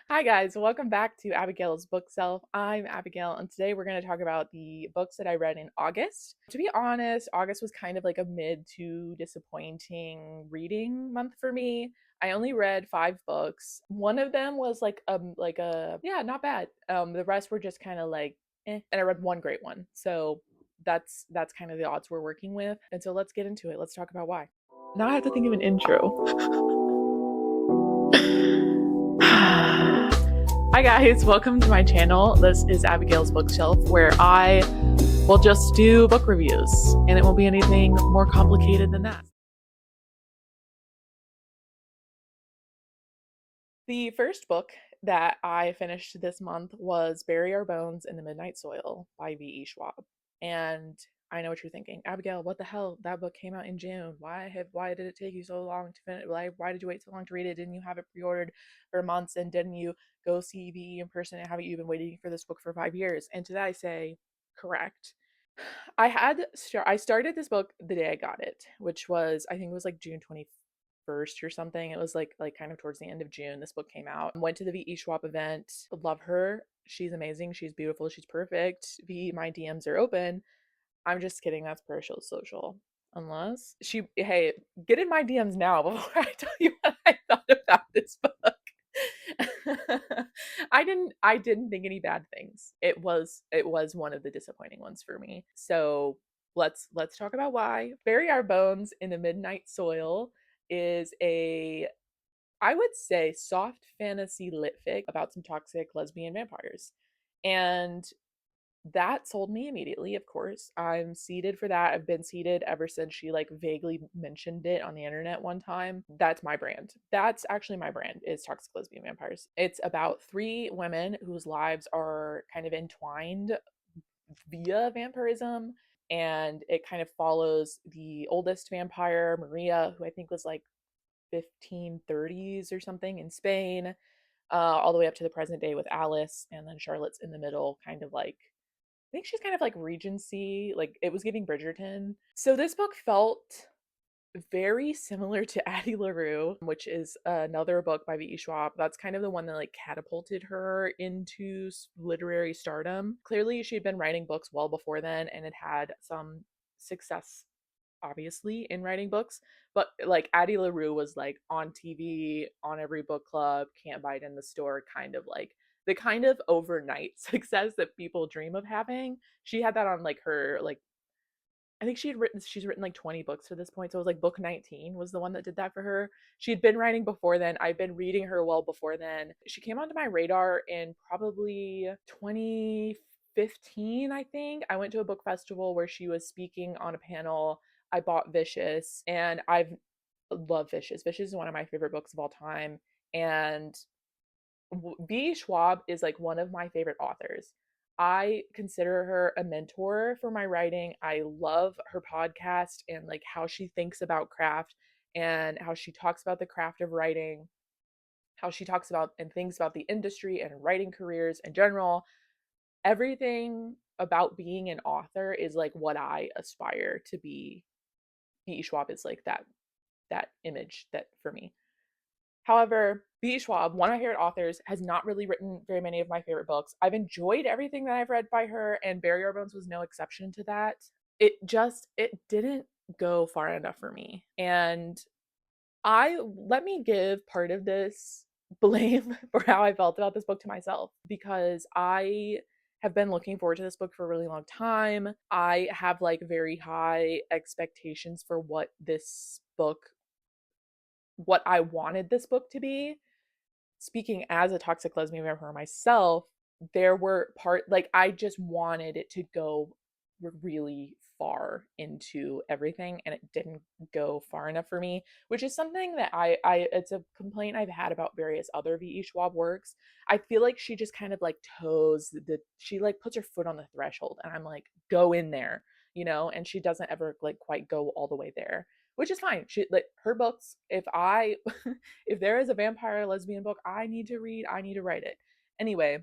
Hi guys, welcome back to Abigail's Bookshelf. I'm Abigail, and today we're going to talk about the books that I read in August. To be honest, August was kind of like a mid to disappointing reading month for me. I only read 5 books. One of them was not bad. The rest were just kind of like and I read one great one. So that's kind of the odds we're working with. And so let's get into it. Let's talk about why. Now I have to think of an intro. Hi guys, welcome to my channel. This is Abigail's Bookshelf, where I will just do book reviews, and it won't be anything more complicated than that. The first book that I finished this month was Bury Our Bones in the Midnight Soil by V.E. Schwab. And I know what you're thinking, Abigail, what the hell? That book came out in June. Why did it take you so long to finish? Why did you wait so long to read it? Didn't you have it pre-ordered for months, and didn't you go see VE in person, and haven't you been waiting for this book for 5 years? And to that I say, correct. I started this book the day I got it, which was, I think it was like June 21st or something. It was like kind of towards the end of June this book came out. Went to the VE Schwab event. Love her. She's amazing. She's beautiful. She's perfect. VE, my DMs are open. I'm just kidding. That's per social. Unless hey, get in my DMs now before I tell you what I thought about this book. I didn't think any bad things. It was one of the disappointing ones for me. So let's talk about why. Bury Our Bones in the Midnight Soil is a, I would say, soft fantasy lit fic about some toxic lesbian vampires. And that sold me immediately, of course. I'm seated for that. I've been seated ever since she like vaguely mentioned it on the internet one time. That's my brand. That's actually my brand, is toxic lesbian vampires. It's about 3 women whose lives are kind of entwined via vampirism, and it kind of follows the oldest vampire, Maria, who I think was like 1530s or something in Spain, all the way up to the present day with Alice, and then Charlotte's in the middle, kind of like, I think she's kind of like Regency, like it was giving Bridgerton. So this book felt very similar to Addie LaRue, which is another book by V.E. Schwab. That's kind of the one that like catapulted her into literary stardom. Clearly, she had been writing books well before then and had some success, obviously, in writing books. But like Addie LaRue was like on TV, on every book club, can't buy it in the store, kind of like the kind of overnight success that people dream of having. She had that on like her like, I think she's written like 20 books to this point. So it was like book 19 was the one that did that for her. She had been writing before then. I've been reading her well before then. She came onto my radar in probably 2015, I think. I went to a book festival where she was speaking on a panel. I bought Vicious, and I've loved Vicious. Vicious is one of my favorite books of all time. And B. Schwab is like one of my favorite authors. I consider her a mentor for my writing. I love her podcast and like how she thinks about craft, and how she talks about the craft of writing, how she talks about and thinks about the industry and writing careers in general. Everything about being an author is like what I aspire to be. B. Schwab is like that image that for me. However, B. Schwab, one of my favorite authors, has not really written very many of my favorite books. I've enjoyed everything that I've read by her, and Bury Our Bones was no exception to that. It didn't go far enough for me. And I let me give part of this blame for how I felt about this book to myself, because I have been looking forward to this book for a really long time. I have like very high expectations for what I wanted this book to be. Speaking as a toxic lesbian vampire myself, there were like I just wanted it to go really far into everything, and it didn't go far enough for me, which is something that I it's a complaint I've had about various other V.E. Schwab works. I feel like she just kind of like she like puts her foot on the threshold, and I'm like, go in there, and she doesn't ever like quite go all the way there, which is fine. She like her books, if I if there is a vampire lesbian book I need to read, I need to write it. Anyway,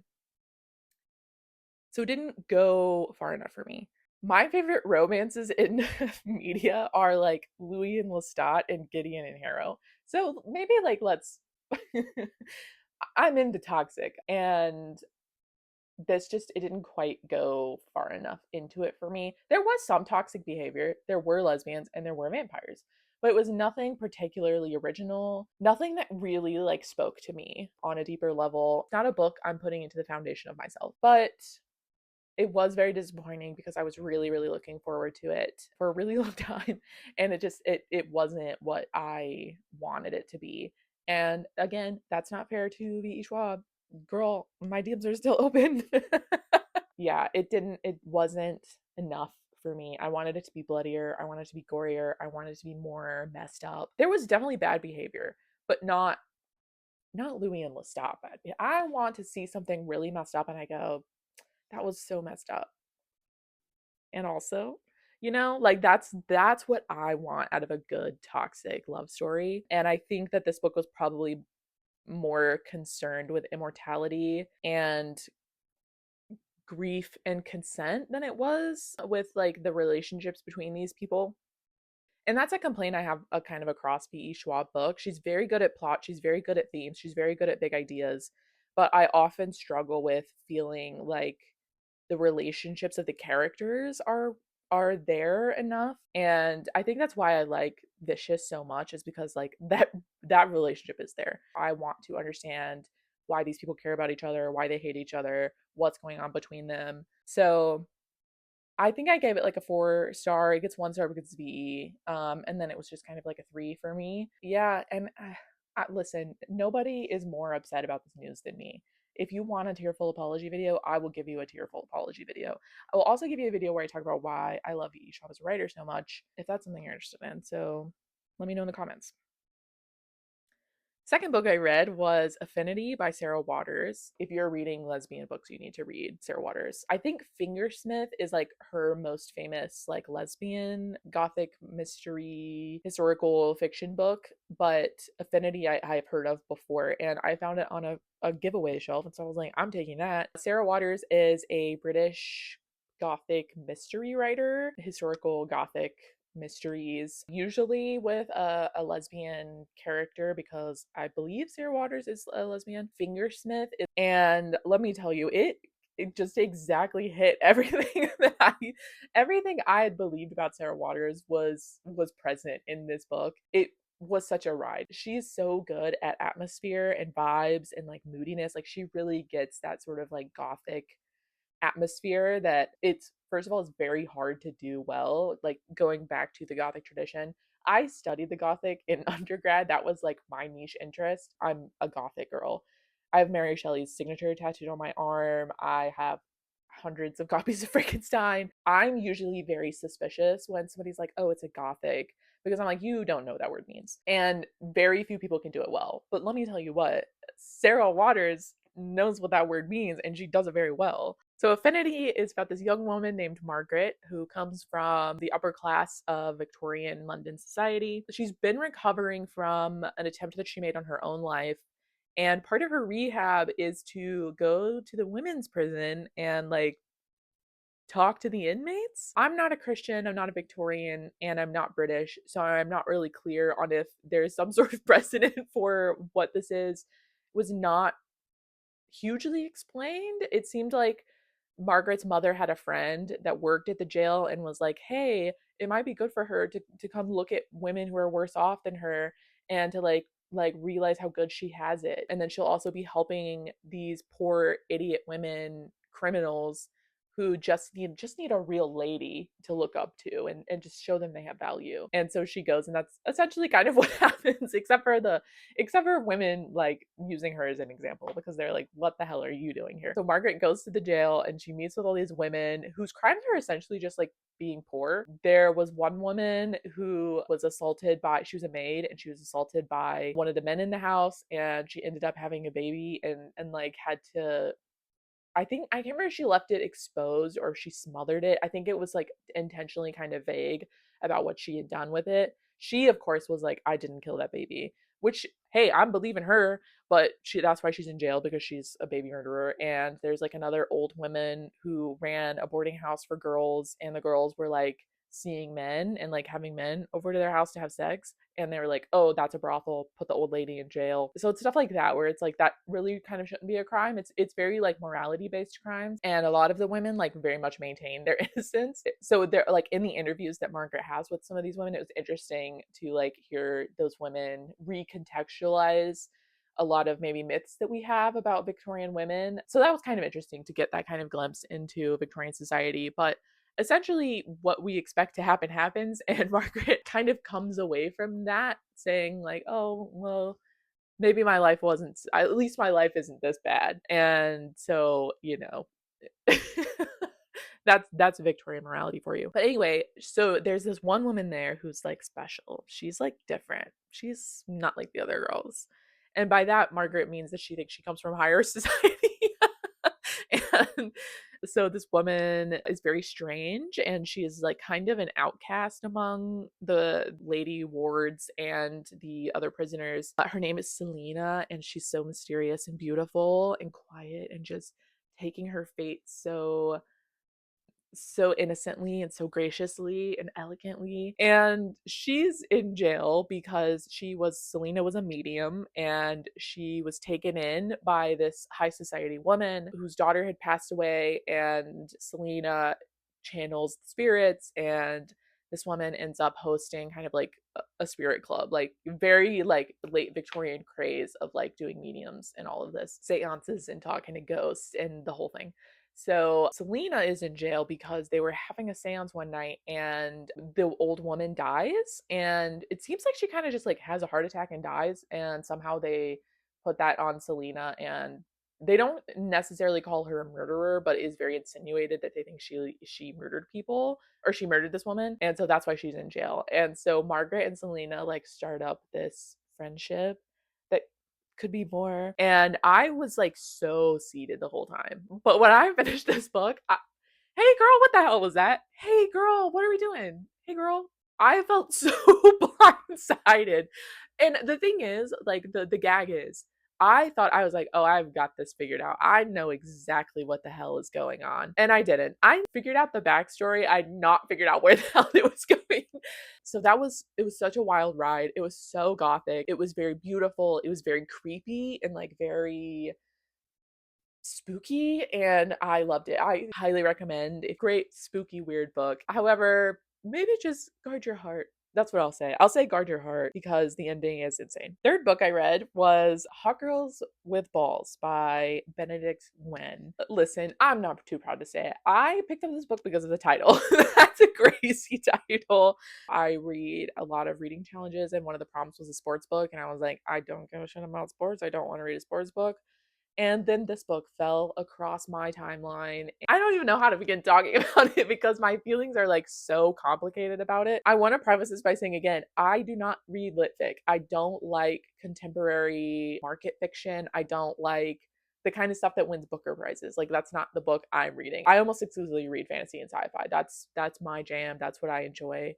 so it didn't go far enough for me. My favorite romances in media are like Louis and Lestat and Gideon and Harrow. So maybe like let's I'm into toxic, and this just it didn't quite go far enough into it for me. There was some toxic behavior. There were lesbians and there were vampires. But it was nothing particularly original, nothing that really like spoke to me on a deeper level. Not a book I'm putting into the foundation of myself, but it was very disappointing because I was really, really looking forward to it for a really long time. And it wasn't what I wanted it to be. And again, that's not fair to V.E. Schwab. Girl, my DMs are still open. Yeah, it wasn't enough for me. I wanted it to be bloodier. I wanted it to be gorier. I wanted it to be more messed up. There was definitely bad behavior, but not Louis and Lestat bad. I want to see something really messed up and I go, that was so messed up. And also, like that's what I want out of a good toxic love story. And I think that this book was probably more concerned with immortality and grief and consent than it was with like the relationships between these people. And that's a complaint I have a kind of across B.E. Schwab book. She's very good at plot, she's very good at themes, she's very good at big ideas, but I often struggle with feeling like the relationships of the characters are there enough. And I think that's why I like Vicious so much, is because like that relationship is there. I want to understand why these people care about each other, why they hate each other, what's going on between them. So I think I gave it like a 4 star. It gets 1 star because it's VE. And then it was just kind of like a 3 for me. Yeah, and listen, nobody is more upset about this news than me. If you want a tearful apology video, I will give you a tearful apology video. I will also give you a video where I talk about why I love VE Schwab as a writer so much, if that's something you're interested in. So let me know in the comments. Second book I read was Affinity by Sarah Waters. If you're reading lesbian books, you need to read Sarah Waters. I think Fingersmith is like her most famous like lesbian gothic mystery historical fiction book, but Affinity I've heard of before, and I found it on a giveaway shelf, and so I was like, I'm taking that. Sarah Waters is a British gothic mystery writer, historical gothic mysteries, usually with a lesbian character, because I believe Sarah Waters is a lesbian. Fingersmith is, and let me tell you, it just exactly hit everything everything I had believed about Sarah Waters was present in this book. It was such a ride. She's so good at atmosphere and vibes and like moodiness. Like she really gets that sort of like gothic atmosphere that it's first of all it's very hard to do well. Like going back to the gothic tradition, I studied the gothic in undergrad. That was like my niche interest. I'm a gothic girl. I have Mary Shelley's signature tattooed on my arm. I have hundreds of copies of Frankenstein. I'm usually very suspicious when somebody's like, oh, it's a gothic, because I'm like, you don't know what that word means. And very few people can do it well. But let me tell you what, Sarah Waters knows what that word means and she does it very well. So Affinity is about this young woman named Margaret who comes from the upper class of Victorian London society. She's been recovering from an attempt that she made on her own life. And part of her rehab is to go to the women's prison and like talk to the inmates. I'm not a Christian, I'm not a Victorian, and I'm not British, so I'm not really clear on if there's some sort of precedent for what this is. It was not hugely explained. It seemed like Margaret's mother had a friend that worked at the jail and was like, hey, it might be good for her to come look at women who are worse off than her and to like realize how good she has it. And then she'll also be helping these poor idiot women, criminals who just need a real lady to look up to and just show them they have value. And so she goes, and that's essentially kind of what happens, except for women like using her as an example because they're like, what the hell are you doing here? So Margaret goes to the jail and she meets with all these women whose crimes are essentially just like being poor. There was one woman who was assaulted by, she was a maid and she was assaulted by one of the men in the house, and she ended up having a baby and like had to, I can't remember if she left it exposed or if she smothered it. I think it was like intentionally kind of vague about what she had done with it. She, of course, was like, I didn't kill that baby, which, hey, I'm believing her, but that's why she's in jail, because she's a baby murderer. And there's like another old woman who ran a boarding house for girls, and the girls were like seeing men and like having men over to their house to have sex, and they were like, oh, that's a brothel, put the old lady in jail. So it's stuff like that where it's like that really kind of shouldn't be a crime. It's very like morality based crimes, and a lot of the women like very much maintain their innocence. So they're like in the interviews that Margaret has with some of these women, it was interesting to like hear those women recontextualize a lot of maybe myths that we have about Victorian women. So that was kind of interesting to get that kind of glimpse into Victorian society. But essentially, what we expect to happen happens, and Margaret kind of comes away from that saying, like, oh, well, maybe my life wasn't, at least my life isn't this bad. And so, that's Victorian morality for you. But anyway, so there's this one woman there who's like special. She's like different. She's not like the other girls. And by that, Margaret means that she thinks she comes from higher society. And so this woman is very strange, and she is like kind of an outcast among the lady wards and the other prisoners. Her name is Selena, and she's so mysterious and beautiful and quiet and just taking her fate so innocently and so graciously and elegantly. And she's in jail because Selena was a medium, and she was taken in by this high society woman whose daughter had passed away, and Selena channels spirits, and this woman ends up hosting kind of like a spirit club, like very like late Victorian craze of like doing mediums and all of this seances and talking to ghosts and the whole thing. So Selena is in jail because they were having a seance one night, and the old woman dies, and it seems like she kind of just like has a heart attack and dies, and somehow they put that on Selena, and they don't necessarily call her a murderer, but it is very insinuated that they think she murdered people, or she murdered this woman, and so that's why she's in jail. And so Margaret and Selena like start up this friendship that could be more. And I was like so seated the whole time. But when I finished this book, hey girl, what the hell was that? Hey girl, what are we doing? Hey girl. I felt so blindsided. And the thing is, like the gag is, I thought I was like, oh, I've got this figured out. I know exactly what the hell is going on. And I didn't. I figured out the backstory. I'd not figured out where the hell it was going. So it was such a wild ride. It was so gothic. It was very beautiful. It was very creepy and like very spooky, and I loved it. I highly recommend. A great spooky weird book. However, maybe just guard your heart. That's what I'll say. I'll say guard your heart because the ending is insane. Third book I read was Hot Girls with Balls by Benedict Nguyen. Listen, I'm not too proud to say it. I picked up this book because of the title. That's a crazy title. I read a lot of reading challenges, and one of the prompts was a sports book, and I was like, I don't give a shit about sports. I don't want to read a sports book. And then this book fell across my timeline. I don't even know how to begin talking about it because my feelings are like so complicated about it. I want to preface this by saying again, I do not read lit fic. I don't like contemporary market fiction. I don't like the kind of stuff that wins Booker prizes. Like that's not the book I'm reading. I almost exclusively read fantasy and sci-fi. That's my jam. That's what I enjoy.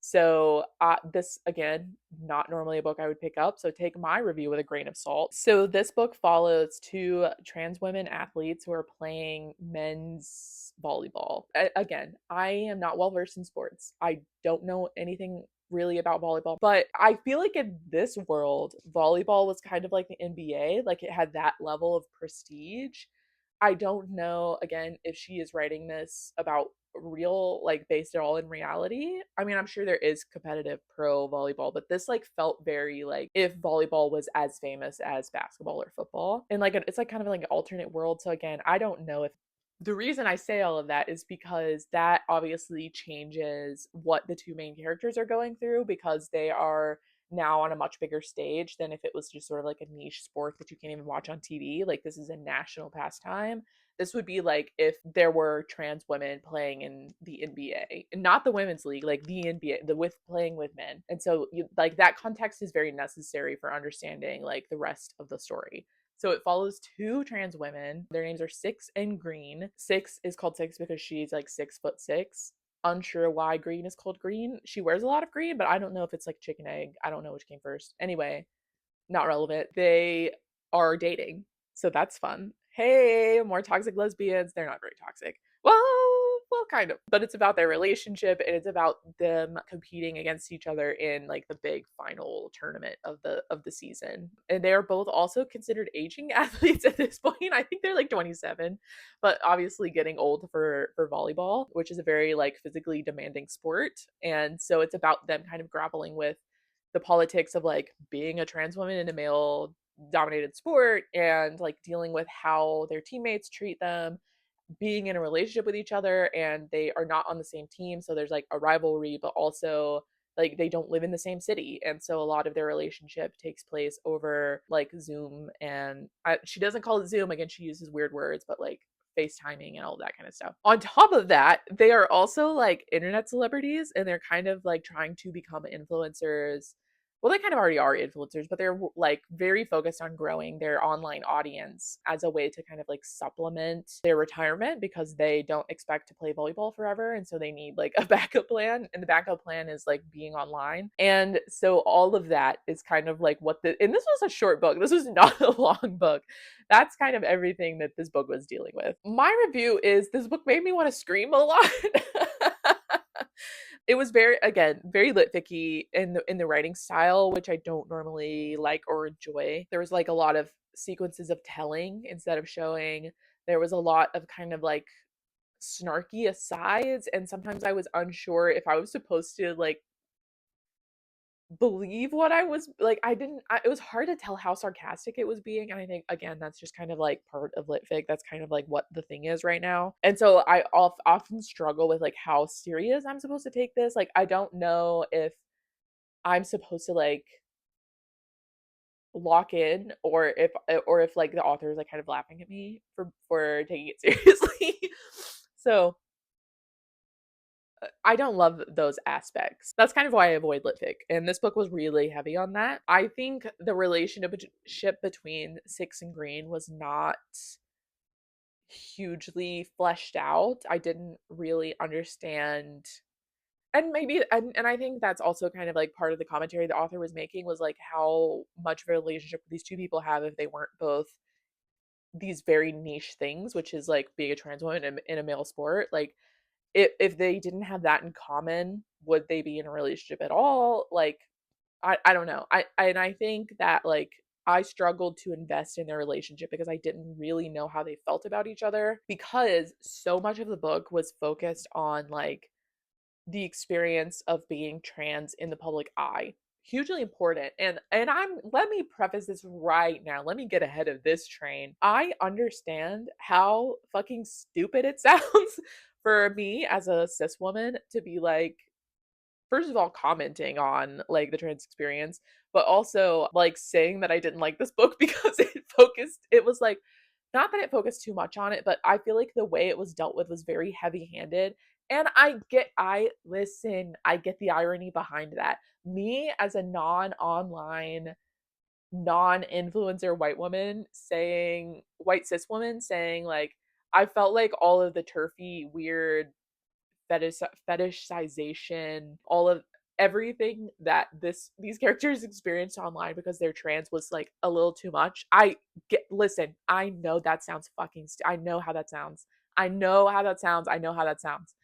So this, again, not normally a book I would pick up, so take my review with a grain of salt. So this book follows two trans women athletes who are playing men's volleyball. Again, I am not well versed in sports. I don't know anything really about volleyball, but I feel like in this world, volleyball was kind of like the NBA, like it had that level of prestige. I don't know, again, if she is writing this about real, like based it all in reality. I mean, I'm sure there is competitive pro volleyball, but this like felt very like if volleyball was as famous as basketball or football. And like it's like kind of like an alternate world. So again, I don't know if the reason I say all of that is because that obviously changes what the two main characters are going through because they are now on a much bigger stage than if it was just sort of like a niche sport that you can't even watch on TV. Like this is a national pastime. This would be like if there were trans women playing in the NBA, not the women's league, like the NBA, the with playing with men. And so like that context is very necessary for understanding like the rest of the story. So it follows two trans women. Their names are Six and Green. Six is called Six because she's like 6'6". Unsure why Green is called Green. She wears a lot of green, but I don't know if it's like chicken egg. I don't know which came first. Anyway, not relevant. They are dating. So that's fun. Hey, more toxic lesbians. They're not very toxic. Well, well, kind of, but it's about their relationship and it's about them competing against each other in like the big final tournament of the season. And they are both also considered aging athletes at this point. I think they're like 27, but obviously getting old for volleyball, which is a very like physically demanding sport. And so it's about them kind of grappling with the politics of like being a trans woman in a male dominated sport and like dealing with how their teammates treat them, being in a relationship with each other, and they are not on the same team, so there's like a rivalry, but also like they don't live in the same city, and so a lot of their relationship takes place over like Zoom. And she doesn't call it Zoom, again she uses weird words, but like FaceTiming and all that kind of stuff. On top of that, they are also like internet celebrities, and they're kind of like trying to become influencers. Well, they kind of already are influencers, but they're like very focused on growing their online audience as a way to kind of like supplement their retirement, because they don't expect to play volleyball forever. And so they need like a backup plan. And the backup plan is like being online. And so all of that is kind of like and this was a short book. This was not a long book. That's kind of everything that this book was dealing with. My review is this book made me want to scream a lot. It was very, again, very litficky in the writing style, which I don't normally like or enjoy. There was like a lot of sequences of telling instead of showing. There was a lot of kind of like snarky asides, and sometimes I was unsure if I was supposed to like believe what I was like. It was hard to tell how sarcastic it was being, and I think again that's just kind of like part of litfic. That's kind of like what the thing is right now. And so I often struggle with like how serious I'm supposed to take this. Like I don't know if I'm supposed to like lock in, or if like the author is like kind of laughing at me for taking it seriously. So I don't love those aspects. That's kind of why I avoid litfic. And this book was really heavy on that. I think the relationship between Six and Green was not hugely fleshed out. I didn't really understand. And maybe, and I think that's also kind of like part of the commentary the author was making, was like how much of a relationship these two people have if they weren't both these very niche things, which is like being a trans woman in a male sport. Like if they didn't have that in common, would they be in a relationship at all? Like I don't know. And I think that like I struggled to invest in their relationship because I didn't really know how they felt about each other, because so much of the book was focused on like the experience of being trans in the public eye. Hugely important. And I'm let me preface this right now. Let me get ahead of this train. I understand how fucking stupid it sounds for me as a cis woman to be like, first of all, commenting on like the trans experience, but also like saying that I didn't like this book because it was like, not that it focused too much on it, but I feel like the way it was dealt with was very heavy handed. And I get the irony behind that. Me as a non online, non influencer white cis woman saying, like, I felt like all of the turfy, weird fetishization, all of everything that these characters experienced online because they're trans was like a little too much. Listen, I know that sounds I know how that sounds. I know how that sounds. I know how that sounds.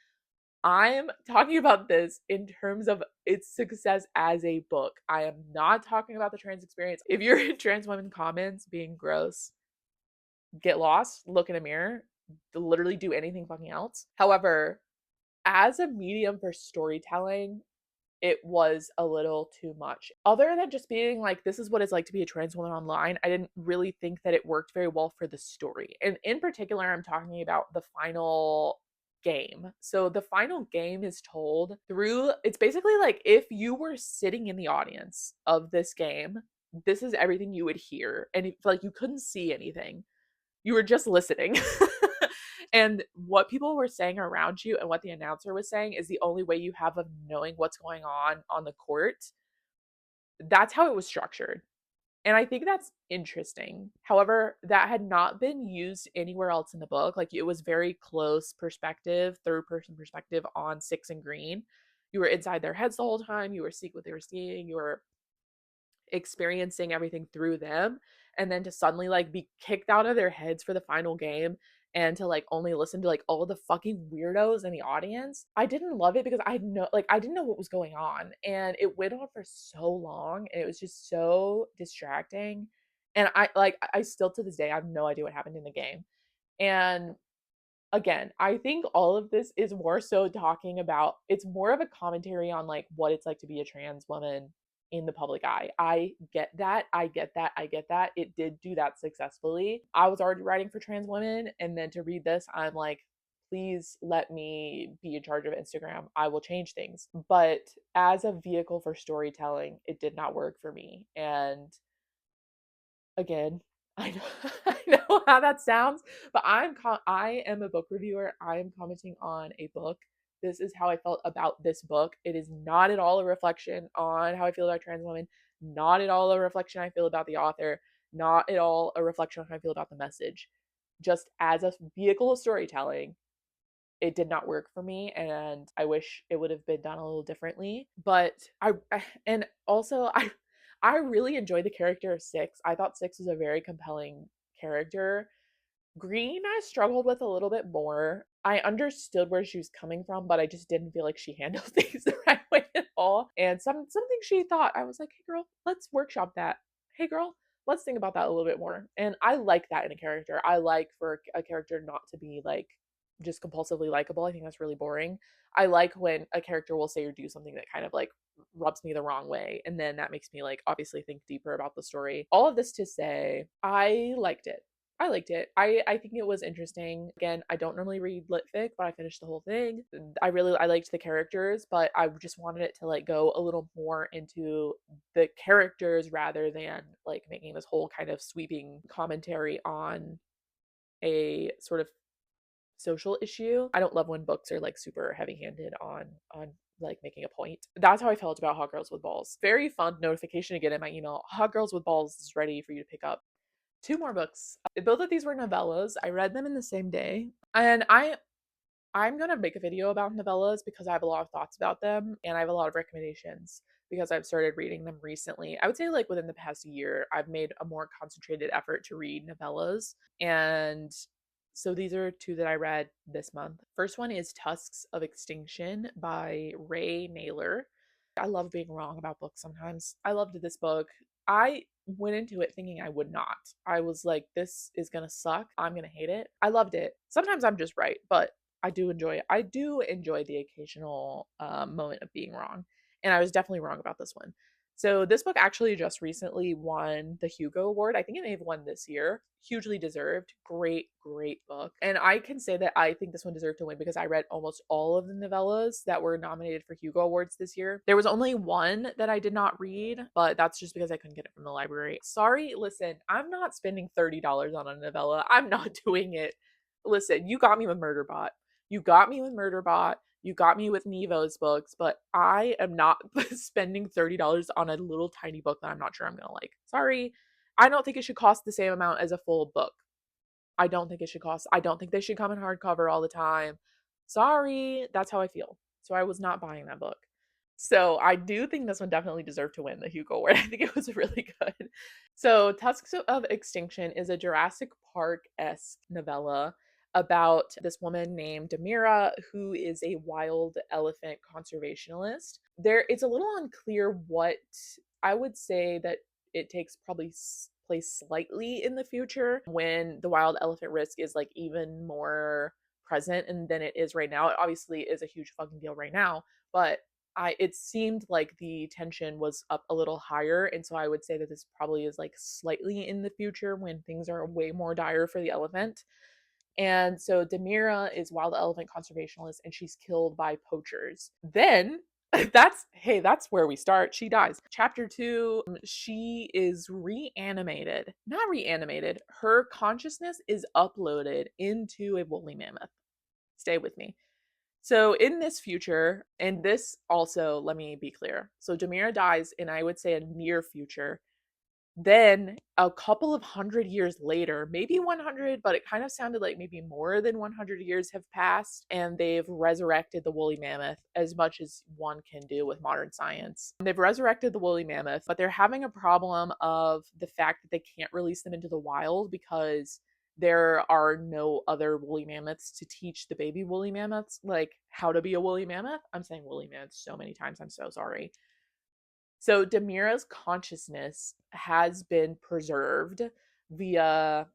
I'm talking about this in terms of its success as a book. I am not talking about the trans experience. If you're in trans women comments being gross, get lost, look in a mirror, literally do anything fucking else. However, as a medium for storytelling, it was a little too much. Other than just being like, this is what it's like to be a trans woman online, I didn't really think that it worked very well for the story. And in particular, I'm talking about the final game. So the final game is told through, it's basically like if you were sitting in the audience of this game, this is everything you would hear. And if like you couldn't see anything, you were just listening. And what people were saying around you and what the announcer was saying is the only way you have of knowing what's going on the court. That's how it was structured. And I think that's interesting. However, that had not been used anywhere else in the book. Like it was very close perspective, third person perspective on Six and Green. You were inside their heads the whole time. You were seeing what they were seeing. You were experiencing everything through them. and then to suddenly like be kicked out of their heads for the final game and to like only listen to like all the fucking weirdos in the audience. I didn't love it because I didn't know what was going on, and it went on for so long and it was just so distracting. And I still to this day I have no idea what happened in the game. And again, I think all of this is more so talking about, it's more of a commentary on like what it's like to be a trans woman in the public eye. I get that. I get that. I get that. It did do that successfully. I was already writing for trans women, and then to read this, I'm like, please let me be in charge of Instagram. I will change things. But as a vehicle for storytelling, it did not work for me. And again, I know I know how that sounds, but I am a book reviewer. I am commenting on a book. This is how I felt about this book. It is not at all a reflection on how I feel about trans women, not at all a reflection I feel about the author, not at all a reflection on how I feel about the message. Just as a vehicle of storytelling, it did not work for me, and I wish it would have been done a little differently. But and also I really enjoyed the character of Six. I thought Six was a very compelling character. Green I struggled with a little bit more. I understood where she was coming from, but I just didn't feel like she handled things the right way at all. And something she thought, I was like, "Hey girl, let's workshop that. Hey girl, let's think about that a little bit more." And I like that in a character. I like for a character not to be like just compulsively likable. I think that's really boring. I like when a character will say or do something that kind of like rubs me the wrong way, and then that makes me like obviously think deeper about the story. All of this to say, I liked it. I liked it. I think it was interesting. Again, I don't normally read lit fic, but I finished the whole thing. I liked the characters, but I just wanted it to like go a little more into the characters rather than like making this whole kind of sweeping commentary on a sort of social issue. I don't love when books are like super heavy-handed on like making a point. That's how I felt about Hot Girls with Balls. Very fun notification to get in my email. Hot Girls with Balls is ready for you to pick up. Two more books. Both of these were novellas. I read them in the same day. And I'm gonna make a video about novellas because I have a lot of thoughts about them and I have a lot of recommendations because I've started reading them recently. I would say like within the past year, I've made a more concentrated effort to read novellas. And so these are two that I read this month. First one is Tusks of Extinction by Ray Nayler. I love being wrong about books sometimes. I loved this book. I went into it thinking I would not. I was like, this is gonna suck. I'm gonna hate it. I loved it. Sometimes I'm just right, but I do enjoy it. I do enjoy the occasional moment of being wrong. And I was definitely wrong about this one. So this book actually just recently won the Hugo Award. I think it may have won this year. Hugely deserved. Great, great book. And I can say that I think this one deserved to win because I read almost all of the novellas that were nominated for Hugo Awards this year. There was only one that I did not read, but that's just because I couldn't get it from the library. Sorry, listen, I'm not spending $30 on a novella. I'm not doing it. Listen, you got me with Murderbot. You got me with Murderbot. You got me with Nevo's books, but I am not spending $30 on a little tiny book that I'm not sure I'm going to like. Sorry. I don't think it should cost the same amount as a full book. I don't think it should cost. I don't think they should come in hardcover all the time. Sorry. That's how I feel. So I was not buying that book. So I do think this one definitely deserved to win the Hugo Award. I think it was really good. So Tusks of Extinction is a Jurassic Park-esque novella about this woman named Demira who is a wild elephant conservationist. It's a little unclear what I would say that it takes probably place slightly in the future when the wild elephant risk is like even more present and than it is right now. It obviously is a huge fucking deal right now, but it seemed like the tension was up a little higher, and so I would say that this probably is like slightly in the future when things are way more dire for the elephant. And so Demira is wild elephant conservationist and she's killed by poachers. Then that's where we start. She dies. Chapter 2, she is reanimated. Not reanimated. Her consciousness is uploaded into a woolly mammoth. Stay with me. So in this future, and this also, let me be clear. So Demira dies in I would say a near future. Then a couple of 100 years later, maybe 100, but it kind of sounded like maybe more than 100 years have passed, and they've resurrected the woolly mammoth as much as one can do with modern science. They've resurrected the woolly mammoth, but they're having a problem of the fact that they can't release them into the wild because there are no other woolly mammoths to teach the baby woolly mammoths like how to be a woolly mammoth. I'm saying woolly mammoth so many times. I'm so sorry. So Demira's consciousness has been preserved via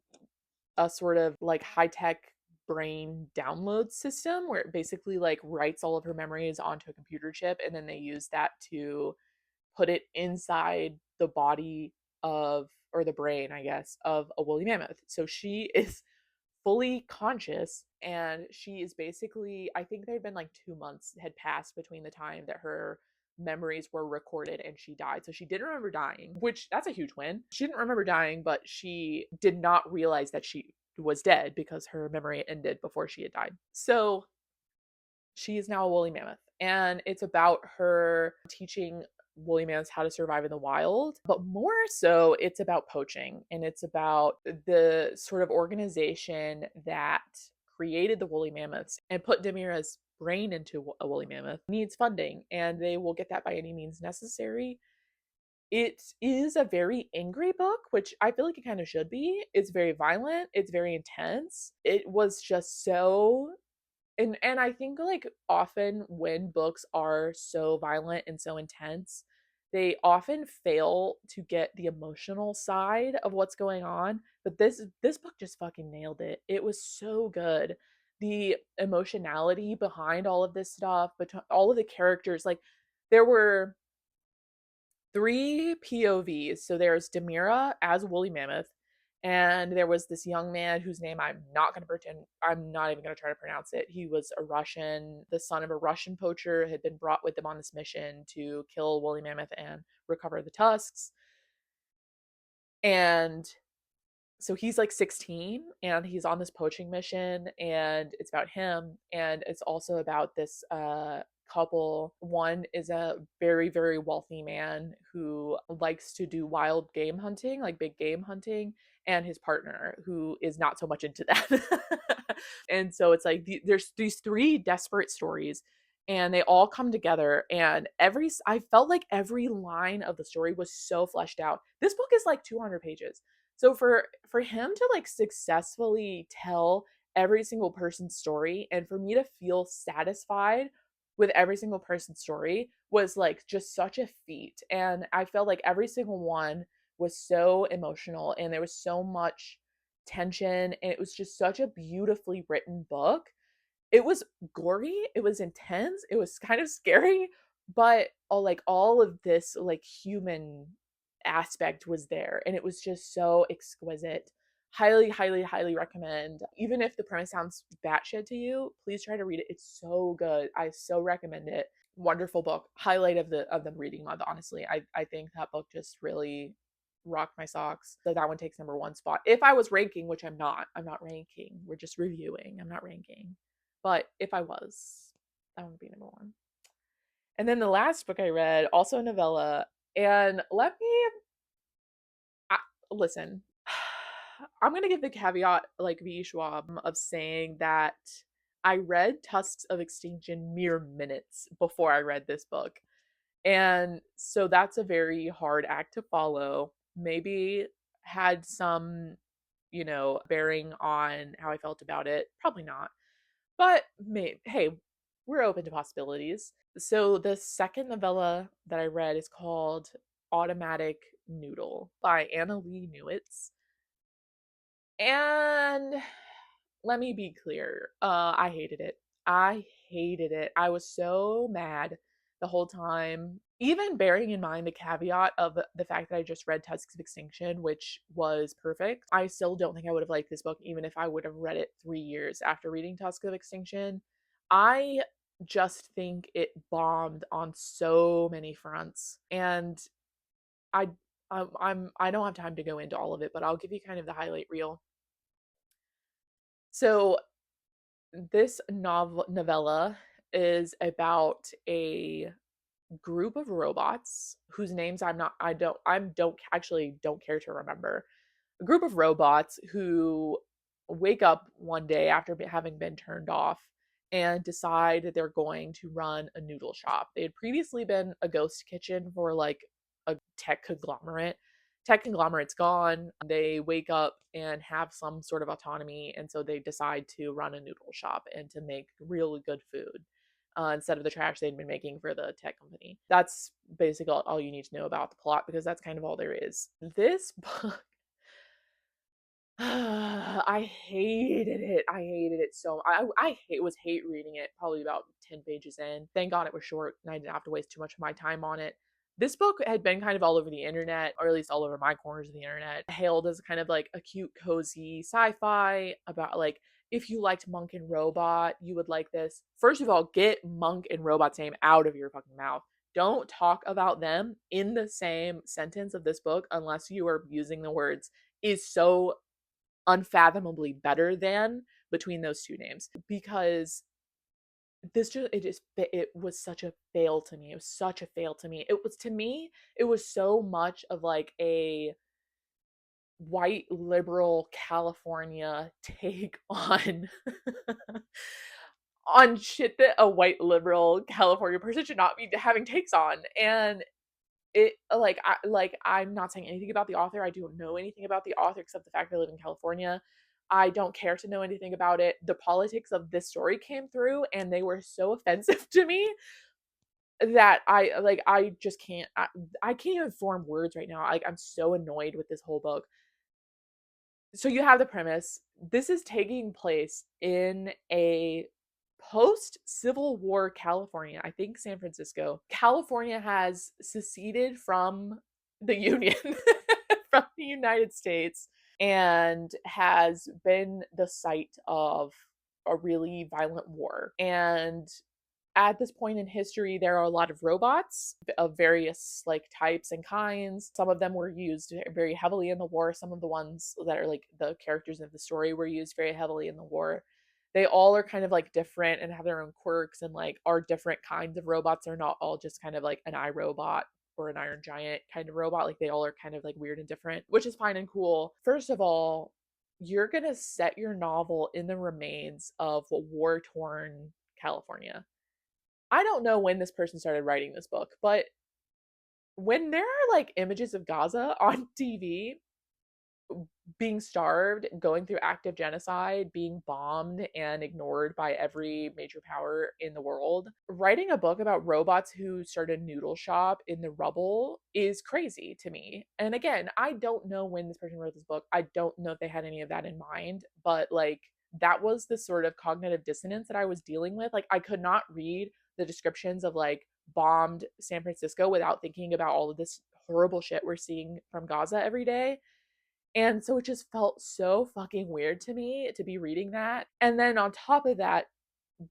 a sort of like high-tech brain download system where it basically like writes all of her memories onto a computer chip, and then they use that to put it inside the body of, or the brain, I guess, of a woolly mammoth. So she is fully conscious, and she is basically, I think there had been like 2 months had passed between the time that her memories were recorded and she died. So she didn't remember dying, which that's a huge win. She didn't remember dying, but she did not realize that she was dead because her memory ended before she had died. So she is now a woolly mammoth, and it's about her teaching woolly mammoths how to survive in the wild, but more so it's about poaching, and it's about the sort of organization that created the woolly mammoths and put Demira's brain into a woolly mammoth needs funding, and they will get that by any means necessary. It is a very angry book, which I feel like it kind of should be. It's very violent, it's very intense. It was just so, and I think like often when books are so violent and so intense, they often fail to get the emotional side of what's going on. But this book just fucking nailed it. It was so good. The emotionality behind all of this stuff, but all of the characters, like there were three POVs. So there's Demira as Woolly Mammoth, and there was this young man whose name I'm not even going to try to pronounce it. He was a Russian, the son of a Russian poacher, had been brought with them on this mission to kill Woolly Mammoth and recover the tusks. And so he's like 16 and he's on this poaching mission, and it's about him, and it's also about this couple. One is a very wealthy man who likes to do wild game hunting, like big game hunting, and his partner who is not so much into that. And so it's like there's these three desperate stories, and they all come together, and I felt like every line of the story was so fleshed out. This book is like 200 pages. So for him to like successfully tell every single person's story, and for me to feel satisfied with every single person's story, was like just such a feat. And I felt like every single one was so emotional, and there was so much tension, and it was just such a beautifully written book. It was gory, it was intense, it was kind of scary, but all of this like human aspect was there, and it was just so exquisite. Highly recommend. Even if the premise sounds batshit to you, please try to read it. It's so good. I so recommend it. Wonderful book. Highlight of the reading month, honestly. I think that book just really rocked my socks. So that one takes number one spot. If I was ranking, which I'm not ranking. We're just reviewing. I'm not ranking. But if I was, that would be number one. And then the last book I read, also a novella, and let me I, listen. I'm gonna give the caveat, like V. Schwab, of saying that I read Tusks of Extinction mere minutes before I read this book. And so that's a very hard act to follow. Maybe had some, bearing on how I felt about it. Probably not. But hey, we're open to possibilities. So the second novella that I read is called Automatic Noodle by Annalee Newitz. And let me be clear, I hated it. I hated it. I was so mad the whole time. Even bearing in mind the caveat of the fact that I just read Tusks of Extinction, which was perfect, I still don't think I would have liked this book, even if I would have read it 3 years after reading Tusks of Extinction. I just think it bombed on so many fronts, and I I don't have time to go into all of it, but I'll give you kind of the highlight reel. So this novella is about a group of robots whose names I don't care to remember. A group of robots who wake up one day after having been turned off and decide that they're going to run a noodle shop. They had previously been a ghost kitchen for like a tech conglomerate. Tech conglomerate's gone. They wake up and have some sort of autonomy, and so they decide to run a noodle shop and to make really good food. Instead of the trash they'd been making for the tech company. That's basically all you need to know about the plot because that's kind of all there is. This book I hated it. I hated it so was hate reading it probably about 10 pages in. Thank God it was short and I didn't have to waste too much of my time on it. This book had been kind of all over the internet, or at least all over my corners of the internet, hailed as kind of like a cute, cozy sci-fi about like if you liked Monk and Robot, you would like this. First of all, get Monk and Robot's name out of your fucking mouth. Don't talk about them in the same sentence of this book unless you are using the words is so unfathomably better than between those two names because it was such a fail to me. It was such a fail to me. It was to me, it was so much of like a white liberal California take on on shit that a white liberal California person should not be having takes on. And it I'm not saying anything about the author. I don't know anything about the author except the fact that I live in California. I don't care to know anything about it. The politics of this story came through and they were so offensive to me that I just can't I can't even form words right now. I'm so annoyed with this whole book. So you have the premise. This is taking place in a post Civil War California, I think San Francisco. California has seceded from the Union, from the United States, and has been the site of a really violent war. And at this point in history, there are a lot of robots of various like types and kinds. Some of them were used very heavily in the war. Some of the ones that are like the characters of the story were used very heavily in the war. They all are kind of like different and have their own quirks and like are different kinds of robots. They're not all just kind of like an iRobot or an Iron Giant kind of robot. Like they all are kind of like weird and different, which is fine and cool. First of all, you're going to set your novel in the remains of war torn California. I don't know when this person started writing this book, but when there are like images of Gaza on TV being starved, going through active genocide, being bombed and ignored by every major power in the world, writing a book about robots who started a noodle shop in the rubble is crazy to me. And again, I don't know when this person wrote this book. I don't know if they had any of that in mind, but like that was the sort of cognitive dissonance that I was dealing with. Like I could not read the descriptions of like bombed San Francisco without thinking about all of this horrible shit we're seeing from Gaza every day. And so it just felt so fucking weird to me to be reading that. And then on top of that,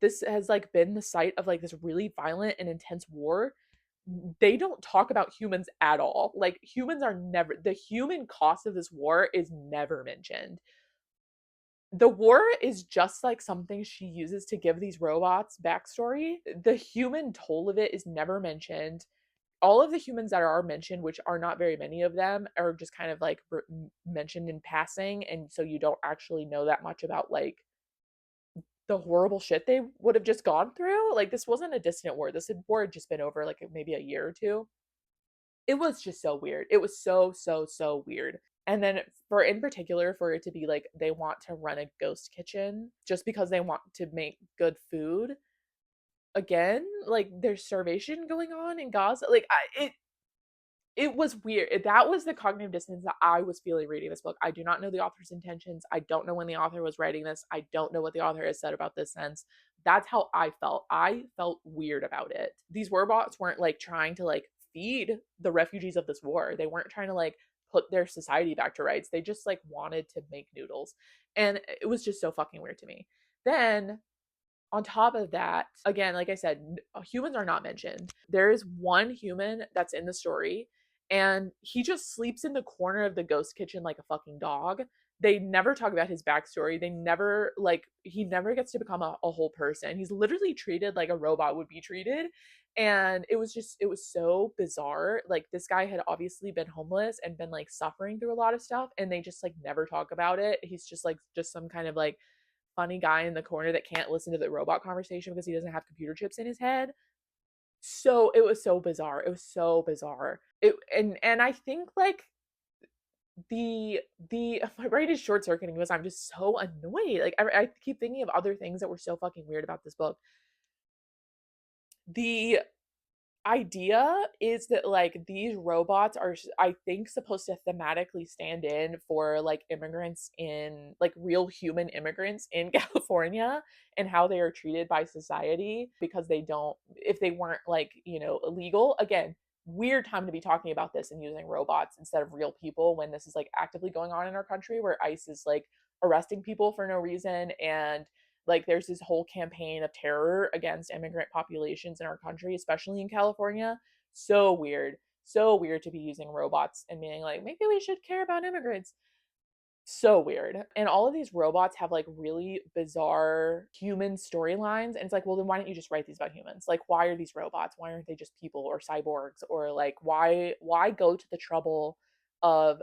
this has like been the site of like this really violent and intense war. They don't talk about humans at all. Like humans are never, the human cost of this war is never mentioned. The war is just like something she uses to give these robots backstory. The human toll of it is never mentioned. All of the humans that are mentioned, which are not very many of them, are just kind of like mentioned in passing. And so you don't actually know that much about like the horrible shit they would have just gone through. Like this wasn't a distant war. This war had just been over like maybe a year or two. It was just so weird. It was so weird. And then for in particular for it to be like they want to run a ghost kitchen just because they want to make good food. Again, like there's starvation going on in Gaza. Like it was weird. That was the cognitive dissonance that I was feeling reading this book. I do not know the author's intentions. I don't know when the author was writing this. I don't know what the author has said about this since. That's how I felt. I felt weird about it. These robots weren't like trying to like feed the refugees of this war. They weren't trying to like put their society back to rights. They just like wanted to make noodles. And it was just so fucking weird to me. Then on top of that, again, like I said, humans are not mentioned. There is one human that's in the story, and he just sleeps in the corner of the ghost kitchen like a fucking dog. They never talk about his backstory. They never, like, he never gets to become a whole person. He's literally treated like a robot would be treated. And it was so bizarre. Like this guy had obviously been homeless and been like suffering through a lot of stuff, and they just like never talk about it. He's just like just some kind of like funny guy in the corner that can't listen to the robot conversation because he doesn't have computer chips in his head. So it was so bizarre. It was so bizarre. It and I think like the my brain is short circuiting because I'm just so annoyed. Like I keep thinking of other things that were so fucking weird about this book. The idea is that like these robots are I think supposed to thematically stand in for like immigrants in like real human immigrants in California and how they are treated by society because they don't if they weren't like illegal. Again, weird time to be talking about this and using robots instead of real people when this is like actively going on in our country where ICE is like arresting people for no reason, and like there's this whole campaign of terror against immigrant populations in our country, especially in California. So weird. So weird to be using robots and being like, maybe we should care about immigrants. So weird. And all of these robots have like really bizarre human storylines. And it's like, well, then why don't you just write these about humans? Like, why are these robots? Why aren't they just people or cyborgs? Or like why go to the trouble of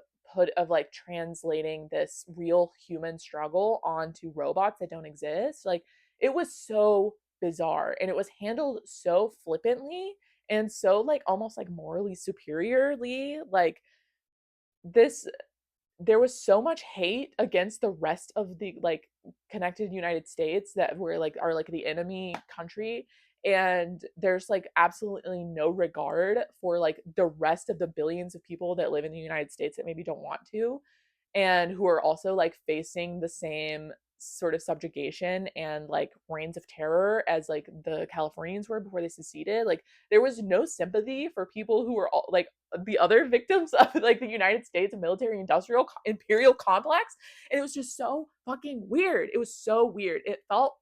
like translating this real human struggle onto robots that don't exist? Like it was so bizarre and it was handled so flippantly and so like almost like morally superiorly. Like this there was so much hate against the rest of the like connected United States that were like are like the enemy country, and there's like absolutely no regard for like the rest of the billions of people that live in the United States that maybe don't want to and who are also like facing the same sort of subjugation and like reigns of terror as like the Californians were before they seceded. Like there was no sympathy for people who were all like the other victims of like the United States military industrial imperial complex, and it was just so fucking weird. It was so weird. It felt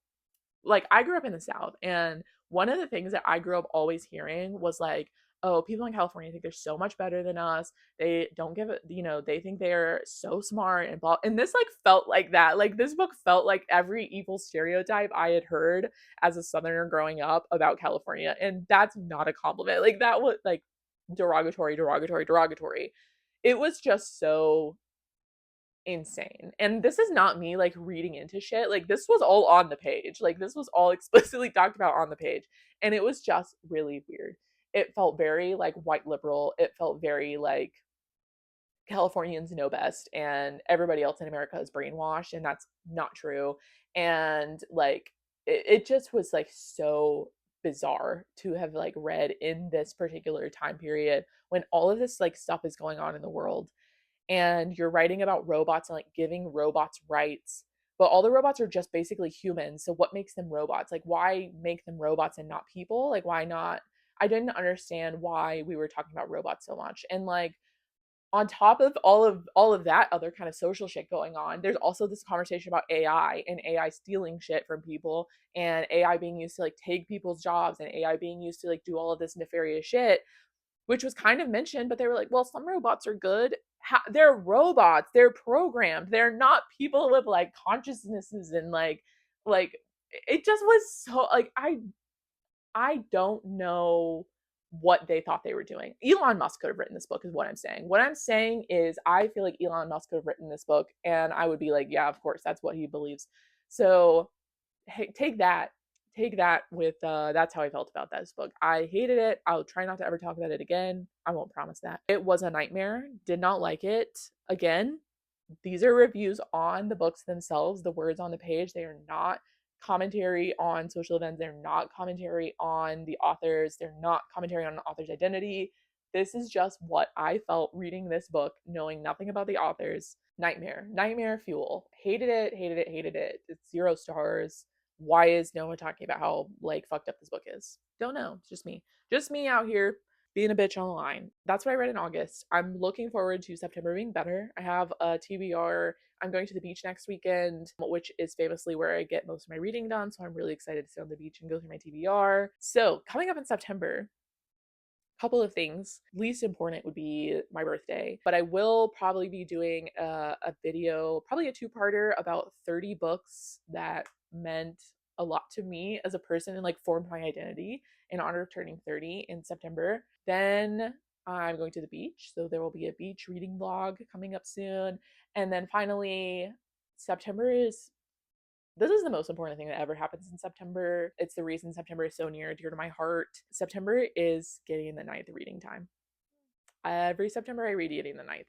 like I grew up in the South, and one of the things that I grew up always hearing was like, oh, people in California think they're so much better than us. They don't give it, they think they're so smart and blah. And this like felt like that. Like this book felt like every evil stereotype I had heard as a Southerner growing up about California. And that's not a compliment. Like that was like derogatory, derogatory, derogatory. It was just so insane. And this is not me like reading into shit. Like this was all on the page. Like this was all explicitly talked about on the page. And it was just really weird. It felt very like white liberal. It felt very like Californians know best and everybody else in America is brainwashed, and that's not true. And like it just was like so bizarre to have like read in this particular time period when all of this like stuff is going on in the world, and you're writing about robots and like giving robots rights, but all the robots are just basically humans. So what makes them robots? Like why make them robots and not people? Like why not? I didn't understand why we were talking about robots so much. And like on top of all of that other kind of social shit going on, there's also this conversation about AI and AI stealing shit from people, and AI being used to like take people's jobs, and AI being used to like do all of this nefarious shit, which was kind of mentioned, but they were like, well, some robots are good. They're robots. They're programmed. They're not people with like consciousnesses and like it just was so like I don't know what they thought they were doing. Elon Musk could have written this book is what I'm saying. What I'm saying is I feel like Elon Musk could have written this book and I would be like, yeah, of course, that's what he believes. So hey, take that with that's how I felt about this book. I hated it. I'll try not to ever talk about it again. I won't promise that. It was a nightmare. Did not like it. Again, these are reviews on the books themselves, the words on the page. They are not commentary on social events. They're not commentary on the authors. They're not commentary on the author's identity. This is just what I felt reading this book, knowing nothing about the authors. Nightmare. Nightmare fuel. Hated it, hated it, hated it. It's 0 stars. Why is no one talking about how like fucked up this book is? Don't know. It's just me. Just me out here being a bitch online. That's what I read in August. I'm looking forward to September being better. I have a TBR. I'm going to the beach next weekend, which is famously where I get most of my reading done. So I'm really excited to sit on the beach and go through my TBR. So coming up in September, couple of things. Least important would be my birthday, but I will probably be doing a video, probably a two-parter about 30 books that meant a lot to me as a person and like formed my identity in honor of turning 30 in September. Then I'm going to the beach, so there will be a beach reading vlog coming up soon. And then finally, September is this is the most important thing that ever happens in September. It's the reason September is so near and dear to my heart. September is getting the ninth reading time. Every September I read Getting the Ninth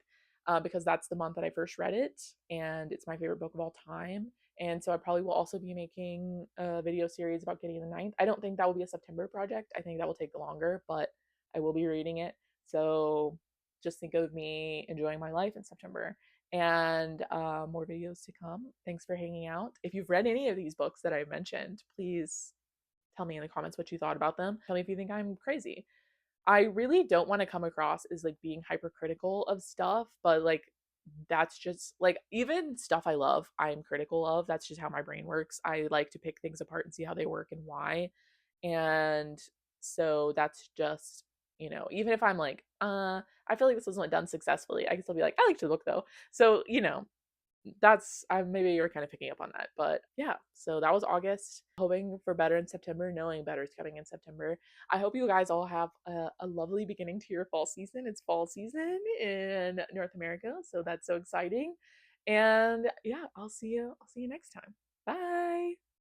because that's the month that I first read it, and it's my favorite book of all time. And so I probably will also be making a video series about Getting the Ninth. I don't think that will be a September project. I think that will take longer, but I will be reading it. So just think of me enjoying my life in September. And more videos to come. Thanks for hanging out. If you've read any of these books that I mentioned, please tell me in the comments what you thought about them. Tell me if you think I'm crazy. I really don't want to come across as like being hypercritical of stuff, but like that's just like even stuff I love, I'm critical of. That's just how my brain works. I like to pick things apart and see how they work and why. And so that's just, even if I'm like, I feel like this wasn't done successfully, I can still be like, I liked the book though. So, that's maybe you're kind of picking up on that, but yeah, so that was August, hoping for better in September, knowing better is coming in September. I hope you guys all have a lovely beginning to your fall season. It's fall season in North America, so that's so exciting. And yeah, I'll see you next time. Bye.